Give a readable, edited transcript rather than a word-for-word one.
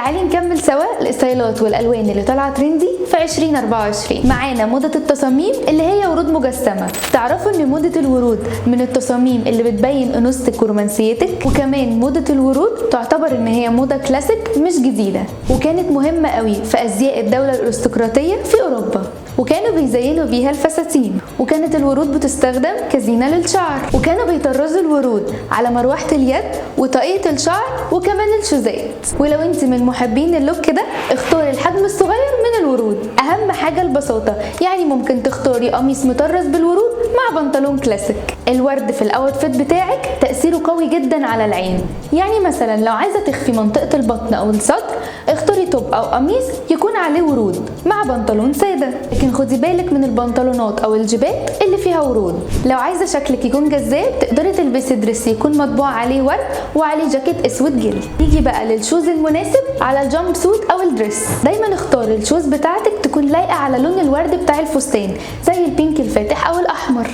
تعالي نكمل سوا الستايلات والالوان اللي طالعه ترندي في 2024. معانا موضه التصاميم اللي هي ورود مجسمه. تعرفوا ان موضه الورود من التصاميم اللي بتبين انوثتك ورومانسيتك، وكمان موضه الورود تعتبر ان هي موضه كلاسيك مش جديده، وكانت مهمه قوي في ازياء الدوله الارستقراطيه في اوروبا، وكانوا بيزينوا بيها الفساتين، وكانت الورود بتستخدم كزينة للشعر، وكانوا بيطرزوا الورود على مروحة اليد وطاقية الشعر وكمان الشوزات. ولو انت من محبين اللوك ده اختاري الحجم الصغير من الورود. اهم حاجة البساطة، يعني ممكن تختاري قميص مطرز بالورود مع بنطلون كلاسيك. الورد في الاوتفيت بتاعك تأثيره قوي جدا على العين، يعني مثلا لو عايزة تخفي منطقة البطن او الصدر اختاري توب او قميص يكون عليه ورود مع بنطلون سادة. لكن خدي بالك من البنطلونات او الجيبات اللي فيها ورود. لو عايزه شكلك يكون جذاب تقدري تلبسي دريس يكون مطبوع عليه ورد وعليه جاكيت اسود جلد. نيجي بقى للشوز المناسب على الجامب سوت او الدريس. دايما اختاري الشوز بتاعتك تكون لايقه على لون الورد بتاع الفستان، زي البينك الفاتح او الاحمر.